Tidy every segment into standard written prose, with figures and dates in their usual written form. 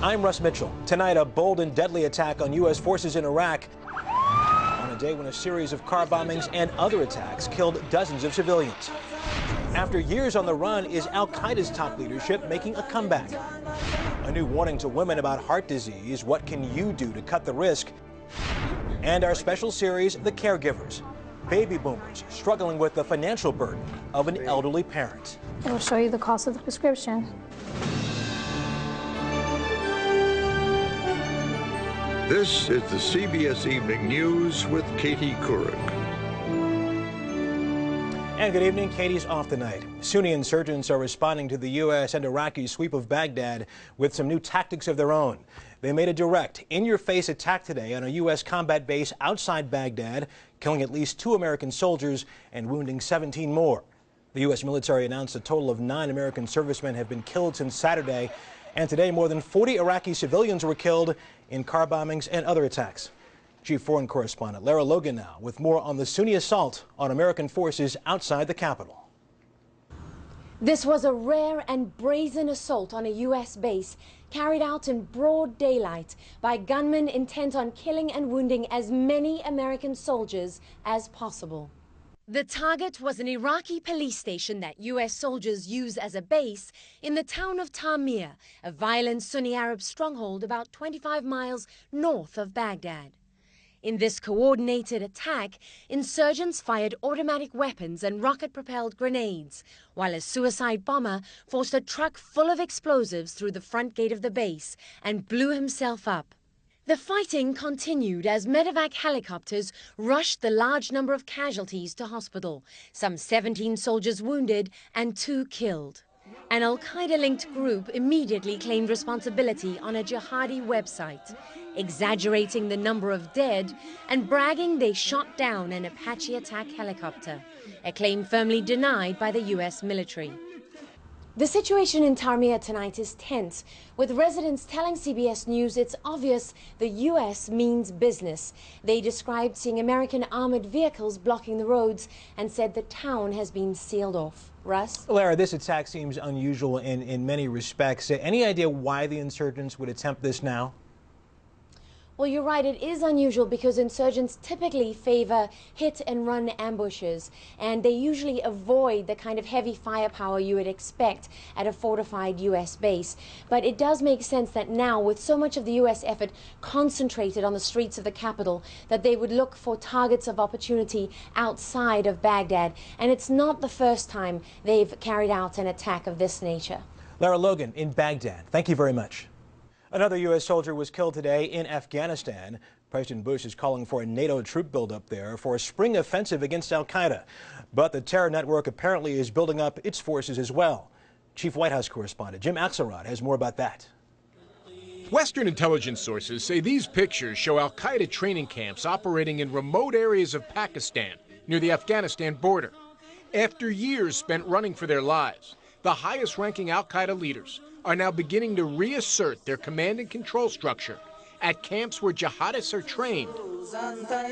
I'm Russ Mitchell. Tonight, a bold and deadly attack on U.S. forces in Iraq on a day when a series of car bombings and other attacks killed dozens of civilians. After years on the run, is al-Qaeda's top leadership making a comeback? A new warning to women about heart disease. What can you do to cut the risk? And our special series, The Caregivers. Baby boomers struggling with the financial burden of an elderly parent. It'll show you the cost of the prescription. This is the CBS Evening News with Katie Couric. And good evening. Katie's off tonight. Sunni insurgents are responding to the U.S. and Iraqi sweep of Baghdad with some new tactics of their own. They made a direct, in-your-face attack today on a U.S. combat base outside Baghdad, killing at least 2 American soldiers and wounding 17 more. The U.S. military announced a total of 9 American servicemen have been killed since Saturday, and today more than 40 Iraqi civilians were killed in car bombings and other attacks. Chief Foreign Correspondent Lara Logan now with more on the Sunni assault on American forces outside the capital. This was a rare and brazen assault on a U.S. base carried out in broad daylight by gunmen intent on killing and wounding as many American soldiers as possible. The target was an Iraqi police station that U.S. soldiers use as a base in the town of Tamir, a violent Sunni Arab stronghold about 25 miles north of Baghdad. In this coordinated attack, insurgents fired automatic weapons and rocket-propelled grenades, while a suicide bomber forced a truck full of explosives through the front gate of the base and blew himself up. The fighting continued as medevac helicopters rushed the large number of casualties to hospital, some 17 soldiers wounded and 2 killed. An al-Qaeda-linked group immediately claimed responsibility on a jihadi website, exaggerating the number of dead and bragging they shot down an Apache attack helicopter, a claim firmly denied by the U.S. military. The situation in Tamir tonight is tense, with residents telling CBS News it's obvious the U.S. means business. They described seeing American armored vehicles blocking the roads and said the town has been sealed off. Russ? Lara, this attack seems unusual in many respects. Any idea why the insurgents would attempt this now? Well, you're right, it is unusual because insurgents typically favor hit-and-run ambushes, and they usually avoid the kind of heavy firepower you would expect at a fortified U.S. base. But it does make sense that now, with so much of the U.S. effort concentrated on the streets of the capital, that they would look for targets of opportunity outside of Baghdad. And it's not the first time they've carried out an attack of this nature. Lara Logan in Baghdad, thank you very much. Another U.S. soldier was killed today in Afghanistan. President Bush is calling for a NATO troop buildup there for a spring offensive against al-Qaeda. But the terror network apparently is building up its forces as well. Chief White House correspondent Jim Axelrod has more about that. Western intelligence sources say these pictures show al-Qaeda training camps operating in remote areas of Pakistan near the Afghanistan border. After years spent running for their lives, the highest-ranking al-Qaeda leaders are now beginning to reassert their command and control structure at camps where jihadists are trained.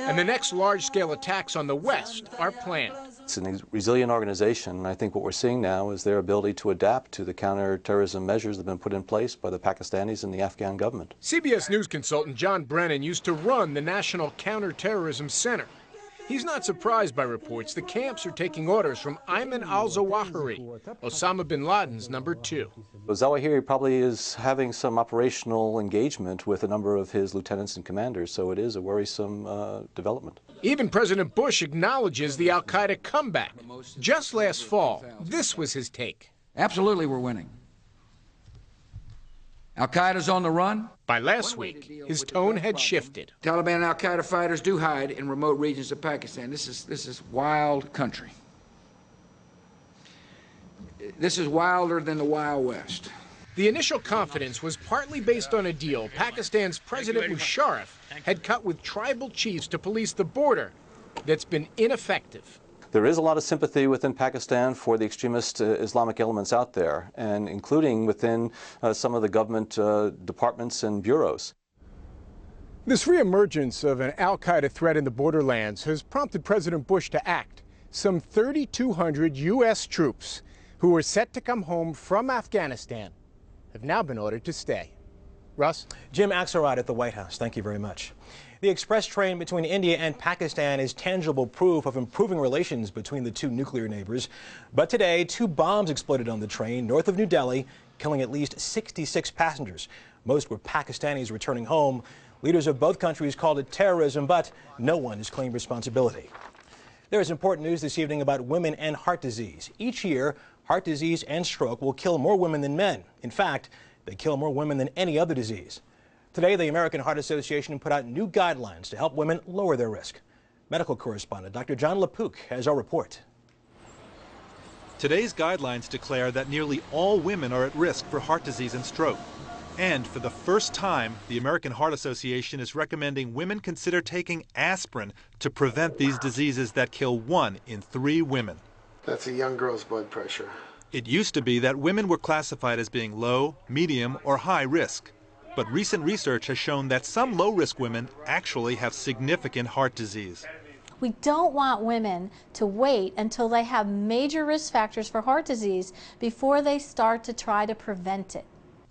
And the next large-scale attacks on the West are planned. It's a resilient organization, and I think what we're seeing now is their ability to adapt to the counterterrorism measures that have been put in place by the Pakistanis and the Afghan government. CBS News consultant John Brennan used to run the National Counterterrorism Center. He's not surprised by reports the camps are taking orders from Ayman al-Zawahiri, Osama bin Laden's number 2. Zawahiri probably is having some operational engagement with a number of his lieutenants and commanders, so it is a worrisome development. Even President Bush acknowledges the al-Qaeda comeback. Just last fall, this was his take. Absolutely, we're winning. Al-Qaeda's on the run. By last week, his tone had shifted. Taliban and Al-Qaeda fighters do hide in remote regions of Pakistan. This is wild country. This is wilder than the Wild West. The initial confidence was partly based on a deal Pakistan's President Musharraf had cut with tribal chiefs to police the border that's been ineffective. There is a lot of sympathy within Pakistan for the extremist Islamic elements out there, and including within some of the government departments and bureaus. This reemergence of an al-Qaeda threat in the borderlands has prompted President Bush to act. Some 3,200 U.S. troops who were set to come home from Afghanistan have now been ordered to stay. Russ? Jim Axelrod at the White House. Thank you very much. The express train between India and Pakistan is tangible proof of improving relations between the two nuclear neighbors. But today, 2 bombs exploded on the train north of New Delhi, killing at least 66 passengers. Most were Pakistanis returning home. Leaders of both countries called it terrorism, but no one has claimed responsibility. There is important news this evening about women and heart disease. Each year, heart disease and stroke will kill more women than men. In fact, they kill more women than any other disease. Today, the American Heart Association put out new guidelines to help women lower their risk. Medical correspondent Dr. John LaPook has our report. Today's guidelines declare that nearly all women are at risk for heart disease and stroke. And for the first time, the American Heart Association is recommending women consider taking aspirin to prevent these diseases that kill 1 in 3 women. That's a young girl's blood pressure. It used to be that women were classified as being low, medium, or high risk. But recent research has shown that some low-risk women actually have significant heart disease. We don't want women to wait until they have major risk factors for heart disease before they start to try to prevent it.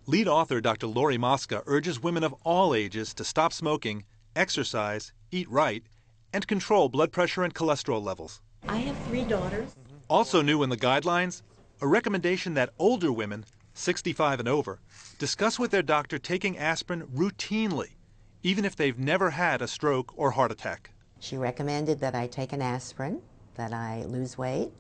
Lead author Dr. Lori Mosca urges women of all ages to stop smoking, exercise, eat right, and control blood pressure and cholesterol levels. I have 3 daughters. Also new in the guidelines, a recommendation that older women, 65 and over, discuss with their doctor taking aspirin routinely, even if they've never had a stroke or heart attack. She recommended that I take an aspirin, that I lose weight,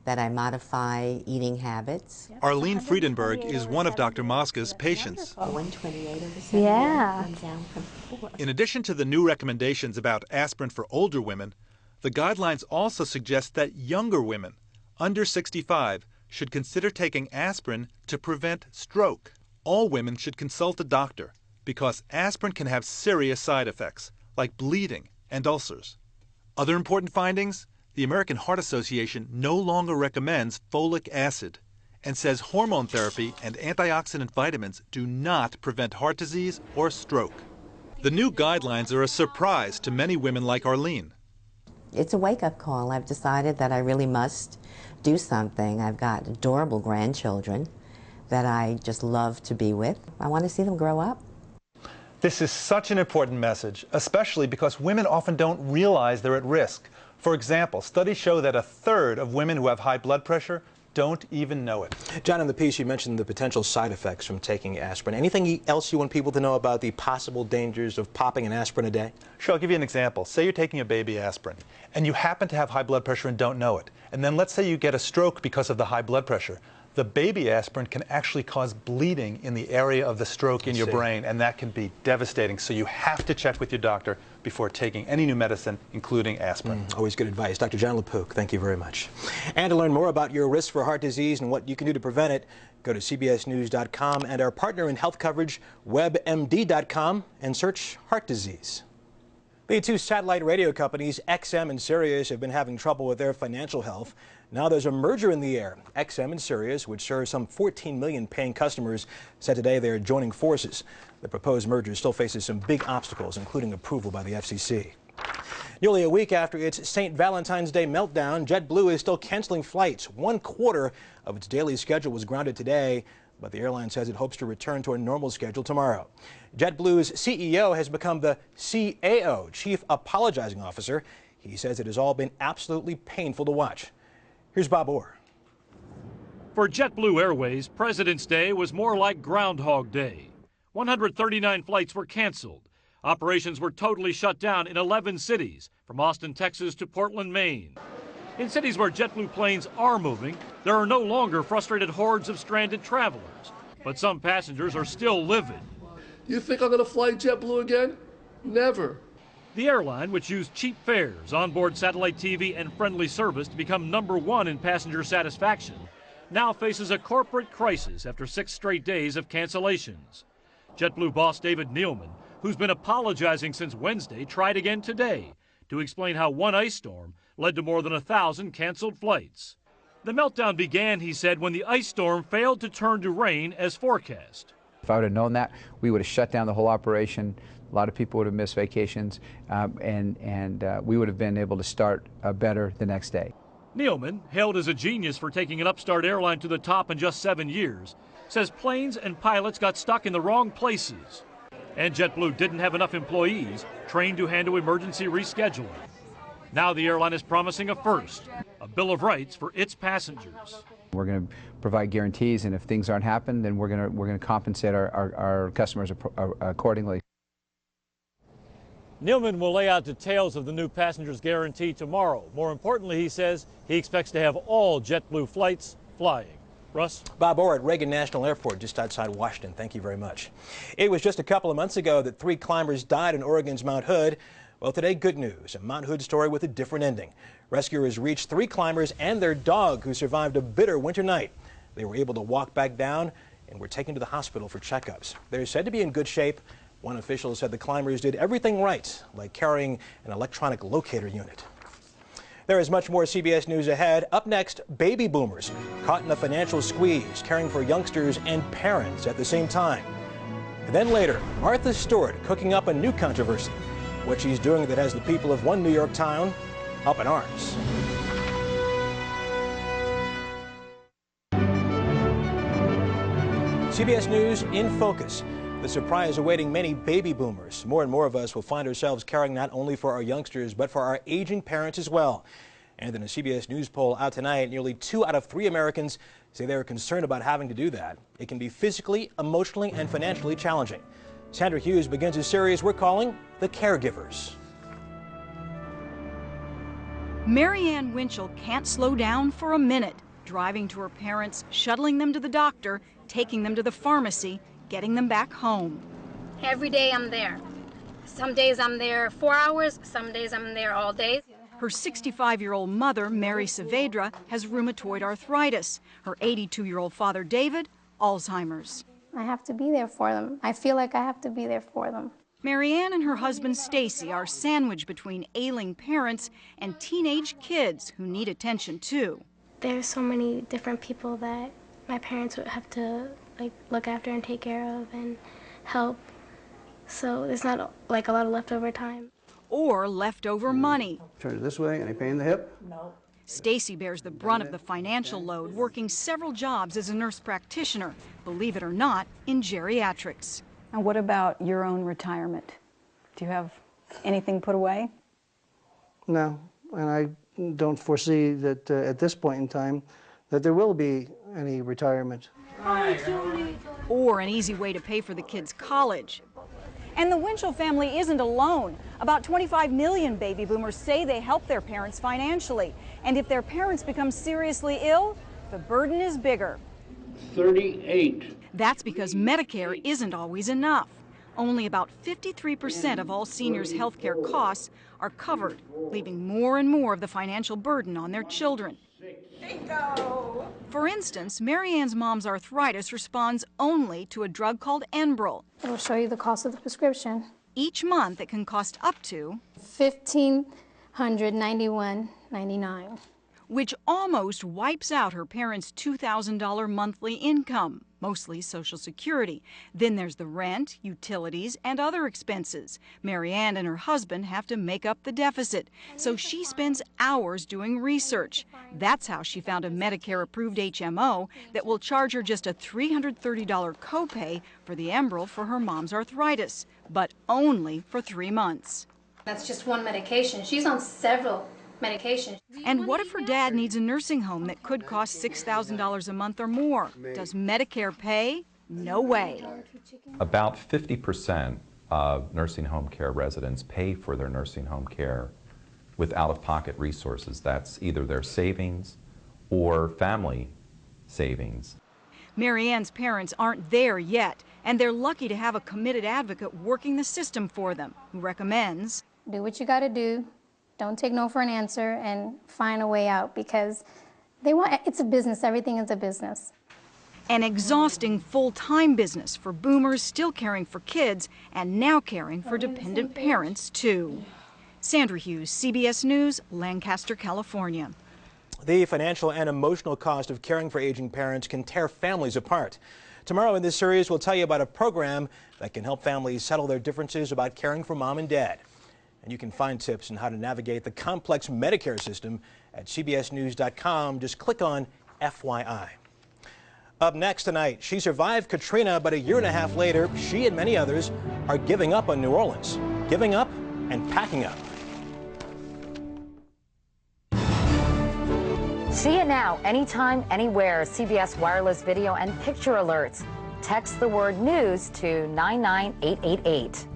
that I modify eating habits. Arlene Friedenberg is one of Dr. Mosca's patients. 128 over 70 went down from 4. In addition to the new recommendations about aspirin for older women, the guidelines also suggest that younger women, under 65, should consider taking aspirin to prevent stroke. All women should consult a doctor because aspirin can have serious side effects like bleeding and ulcers. Other important findings? The American Heart Association no longer recommends folic acid and says hormone therapy and antioxidant vitamins do not prevent heart disease or stroke. The new guidelines are a surprise to many women like Arlene. It's a wake-up call. I've decided that I really must do something. I've got adorable grandchildren that I just love to be with. I want to see them grow up. This is such an important message, especially because women often don't realize they're at risk. For example, studies show that 1/3 of women who have high blood pressure don't even know it. John, in the piece you mentioned the potential side effects from taking aspirin. Anything else you want people to know about the possible dangers of popping an aspirin a day? Sure, I'll give you an example. Say you're taking a baby aspirin and you happen to have high blood pressure and don't know it. And then let's say you get a stroke because of the high blood pressure. The baby aspirin can actually cause bleeding in the area of the stroke in your brain, and that can be devastating. So you have to check with your doctor before taking any new medicine, including aspirin. Always good advice. Dr. John LaPook, thank you very much. And to learn more about your risk for heart disease and what you can do to prevent it, go to cbsnews.com and our partner in health coverage, webmd.com, and search heart disease. The 2 satellite radio companies, XM and Sirius, have been having trouble with their financial health. Now there's a merger in the air. XM and Sirius, which serve some 14 million paying customers, said today they are joining forces. The proposed merger still faces some big obstacles, including approval by the FCC. Nearly a week after its St. Valentine's Day meltdown, JetBlue is still canceling flights. 1/4 of its daily schedule was grounded today, but the airline says it hopes to return to a normal schedule tomorrow. JetBlue's CEO has become the CAO, Chief Apologizing Officer. He says it has all been absolutely painful to watch. Here's Bob Orr. For JetBlue Airways, President's Day was more like Groundhog Day. 139 flights were canceled. Operations were totally shut down in 11 cities, from Austin, Texas to Portland, Maine. In cities where JetBlue planes are moving, there are no longer frustrated hordes of stranded travelers. But some passengers are still livid. You think I'm going to fly JetBlue again? Never. The airline, which used cheap fares, onboard satellite TV, and friendly service to become #1 in passenger satisfaction, now faces a corporate crisis after 6 straight days of cancellations. JetBlue boss David Neeleman, who's been apologizing since Wednesday, tried again today to explain how one ice storm led to more than 1,000 canceled flights. The meltdown began, he said, when the ice storm failed to turn to rain as forecast. If I would have known that, we would have shut down the whole operation. A lot of people would have missed vacations, and we would have been able to start better the next day. Neeleman, hailed as a genius for taking an upstart airline to the top in just 7 years, says planes and pilots got stuck in the wrong places. And JetBlue didn't have enough employees trained to handle emergency rescheduling. Now the airline is promising a first, a Bill of Rights for its passengers. We're going to provide guarantees, and if things aren't happening, then we're going to compensate our customers accordingly. Nealman will lay out details of the new passenger's guarantee tomorrow. More importantly, he says he expects to have all JetBlue flights flying. Russ? Bob Orr at Reagan National Airport just outside Washington. Thank you very much. It was just a couple of months ago that 3 climbers died in Oregon's Mount Hood. Well, today, good news. A Mount Hood story with a different ending. Rescuers reached 3 climbers and their dog who survived a bitter winter night. They were able to walk back down and were taken to the hospital for checkups. They're said to be in good shape. One official said the climbers did everything right, like carrying an electronic locator unit. There is much more CBS News ahead. Up next, baby boomers caught in a financial squeeze, caring for youngsters and parents at the same time. And then later, Martha Stewart cooking up a new controversy. What she's doing that has the people of one New York town up in arms. CBS News in focus. The surprise awaiting many baby boomers. More and more of us will find ourselves caring not only for our youngsters, but for our aging parents as well. And in a CBS News poll out tonight, nearly 2 out of 3 Americans say they are concerned about having to do that. It can be physically, emotionally, and financially challenging. Sandra Hughes begins a series we're calling The Caregivers. Marianne Winchell can't slow down for a minute, driving to her parents, shuttling them to the doctor, taking them to the pharmacy, getting them back home. Every day I'm there. Some days I'm there 4 hours, some days I'm there all day. Her 65-year-old mother, Mary Saavedra, has rheumatoid arthritis. Her 82-year-old father, David, Alzheimer's. I have to be there for them. I feel like I have to be there for them. Marianne and her husband, Stacy, are sandwiched between ailing parents and teenage kids who need attention too. There's so many different people that my parents would have to look after and take care of and help. So there's not a lot of leftover time. Or leftover money. Turn it this way, any pain in the hip? No. Stacy bears the brunt of the financial load, working several jobs as a nurse practitioner, believe it or not, in geriatrics. And what about your own retirement? Do you have anything put away? No, and I don't foresee that at this point in time that there will be any retirement. Or an easy way to pay for the kids' college. And the Winchell family isn't alone. About 25 million baby boomers say they help their parents financially. And if their parents become seriously ill, the burden is bigger. 38. That's because Medicare isn't always enough. Only about 53% of all seniors' health care costs are covered, leaving more and more of the financial burden on their children. Bingo! For instance, Marianne's mom's arthritis responds only to a drug called Enbrel. It'll show you the cost of the prescription. Each month it can cost up to $1,591.99. Which almost wipes out her parents' $2,000 monthly income, mostly Social Security. Then there's the rent, utilities, and other expenses. Marianne and her husband have to make up the deficit, so she spends hours doing research. That's how she found a Medicare-approved HMO that will charge her just a $330 copay for the Enbrel for her mom's arthritis, but only for 3 months. That's just one medication. She's on several medications. And what if her dad needs a nursing home that could cost $6,000 a month or more? Does Medicare pay? No way. About 50% of nursing home care residents pay for their nursing home care with out-of-pocket resources. That's either their savings or family savings. Marianne's parents aren't there yet, and they're lucky to have a committed advocate working the system for them, who recommends, do what you got to do. Don't take no for an answer and find a way out, because it's a business. Everything is a business. An exhausting full-time business for boomers still caring for kids and now caring for dependent parents too. Sandra Hughes, CBS News, Lancaster, California. The financial and emotional cost of caring for aging parents can tear families apart. Tomorrow in this series, we'll tell you about a program that can help families settle their differences about caring for mom and dad. And you can find tips on how to navigate the complex Medicare system at cbsnews.com. Just click on FYI. Up next tonight, she survived Katrina, but a year and a half later, she and many others are giving up on New Orleans. Giving up and packing up. See it now, anytime, anywhere. CBS wireless video and picture alerts. Text the word news to 99888.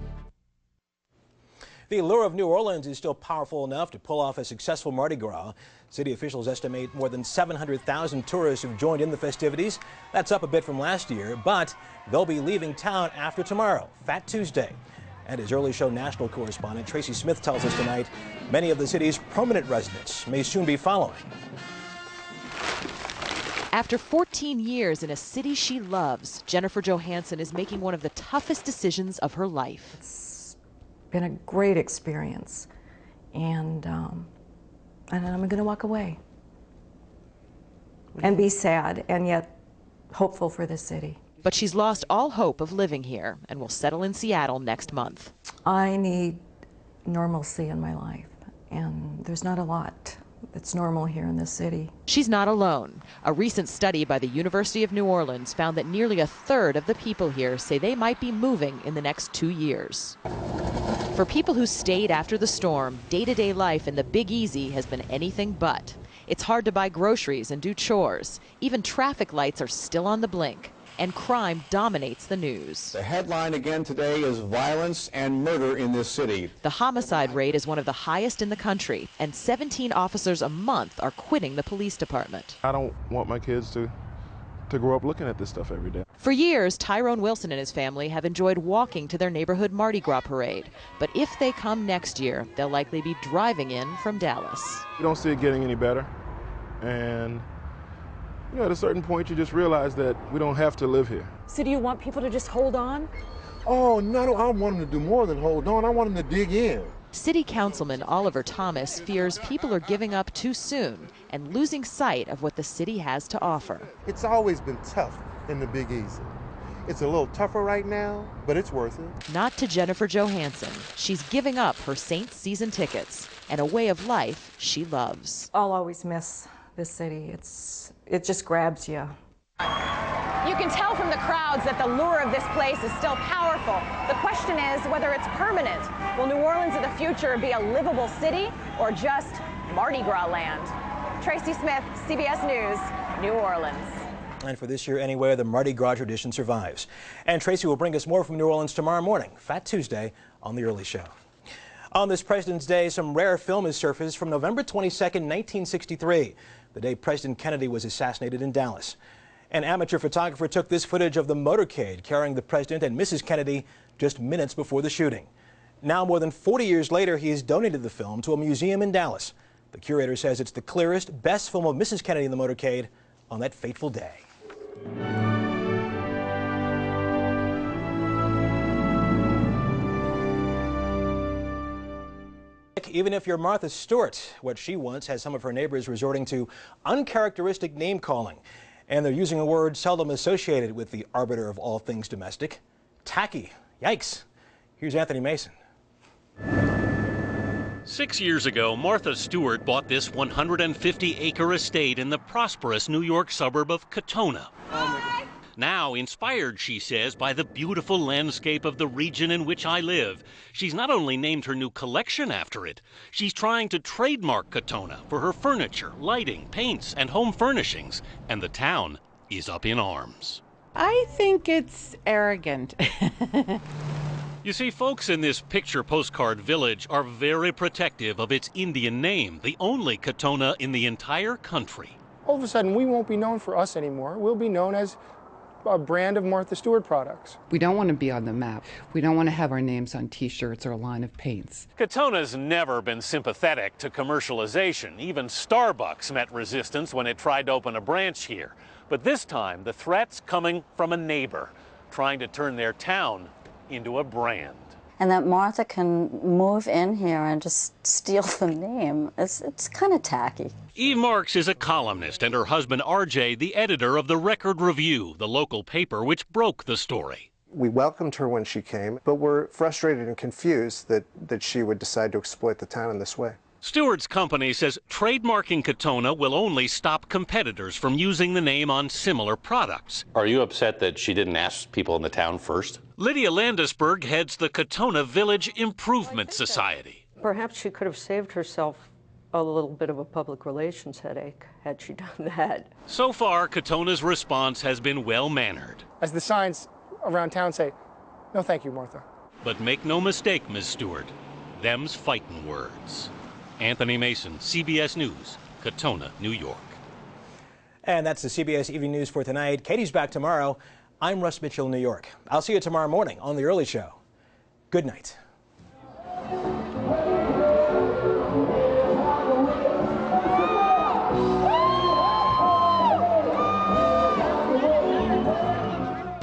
The allure of New Orleans is still powerful enough to pull off a successful Mardi Gras. City officials estimate more than 700,000 tourists have joined in the festivities. That's up a bit from last year, but they'll be leaving town after tomorrow, Fat Tuesday. And as early show national correspondent Tracy Smith tells us tonight, many of the city's permanent residents may soon be following. After 14 years in a city she loves, Jennifer Johansson is making one of the toughest decisions of her life. It's been a great experience, and I'm going to walk away and be sad and yet hopeful for this city. But she's lost all hope of living here and will settle in Seattle next month. I need normalcy in my life, and there's not a lot that's normal here in this city. She's not alone. A recent study by the University of New Orleans found that nearly a third of the people here say they might be moving in the next 2 years. For people who stayed after the storm, day-to-day life in the Big Easy has been anything but. It's hard to buy groceries and do chores. Even traffic lights are still on the blink. And crime dominates the news. The headline again today is violence and murder in this city. The homicide rate is one of the highest in the country, and 17 officers a month are quitting the police department. I don't want my kids to grow up looking at this stuff every day. For years, Tyrone Wilson and his family have enjoyed walking to their neighborhood Mardi Gras parade. But if they come next year, they'll likely be driving in from Dallas. We don't see it getting any better, and at a certain point, you just realize that we don't have to live here. So do you want people to just hold on? Oh, no, I want them to do more than hold on. I want them to dig in. City Councilman Oliver Thomas fears people are giving up too soon and losing sight of what the city has to offer. It's always been tough in the Big Easy. It's a little tougher right now, but it's worth it. Not to Jennifer Johansson. She's giving up her Saints season tickets and a way of life she loves. I'll always miss this city. It just grabs you. You can tell from the crowds that the lure of this place is still powerful. The question is whether it's permanent. Will New Orleans of the future be a livable city or just Mardi Gras land? Tracy Smith, CBS News, New Orleans. And for this year anyway, the Mardi Gras tradition survives. And Tracy will bring us more from New Orleans tomorrow morning, Fat Tuesday, on The Early Show. On this President's Day, some rare film has surfaced from November 22nd, 1963, the day President Kennedy was assassinated in Dallas. An amateur photographer took this footage of the motorcade carrying the President and Mrs. Kennedy just minutes before the shooting. Now, more than 40 years later, he has donated the film to a museum in Dallas. The curator says it's the clearest, best film of Mrs. Kennedy in the motorcade on that fateful day. Even if you're Martha Stewart, what she wants has some of her neighbors resorting to uncharacteristic name-calling. And they're using a word seldom associated with the arbiter of all things domestic. Tacky. Yikes. Here's Anthony Mason. 6 years ago, Martha Stewart bought this 150-acre estate in the prosperous New York suburb of Katona. Now inspired, she says, by the beautiful landscape of the region in which I live. She's not only named her new collection after it, she's trying to trademark Katona for her furniture, lighting, paints, and home furnishings. And the town is up in arms. I think it's arrogant. You see, folks in this picture postcard village are very protective of its Indian name, the only Katona in the entire country. All of a sudden, we won't be known for us anymore. We'll be known as a brand of Martha Stewart products. We don't want to be on the map. We don't want to have our names on T-shirts or a line of paints. Katona's never been sympathetic to commercialization. Even Starbucks met resistance when it tried to open a branch here. But this time, the threat's coming from a neighbor, trying to turn their town into a brand. And that Martha can move in here and just steal the name. It's kind of tacky. Eve Marks is a columnist, and her husband RJ the editor of the Record Review, the local paper which broke the story. We welcomed her when she came, but we're frustrated and confused that she would decide to exploit the town in this way. Stewart's company says trademarking Katona will only stop competitors from using the name on similar products. Are you upset that she didn't ask people in the town first? Lydia Landisberg heads the Katona Village Improvement Society. Perhaps she could have saved herself a little bit of a public relations headache had she done that. So far, Katona's response has been well-mannered. As the signs around town say, no thank you, Martha. But make no mistake, Ms. Stewart, them's fightin' words. Anthony Mason, CBS News, Katona, New York. And that's the CBS Evening News for tonight. Katie's back tomorrow. I'm Russ Mitchell in New York. I'll see you tomorrow morning on The Early Show. Good night.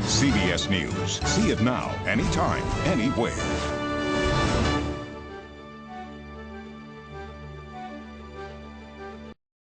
CBS News. See it now, anytime, anywhere.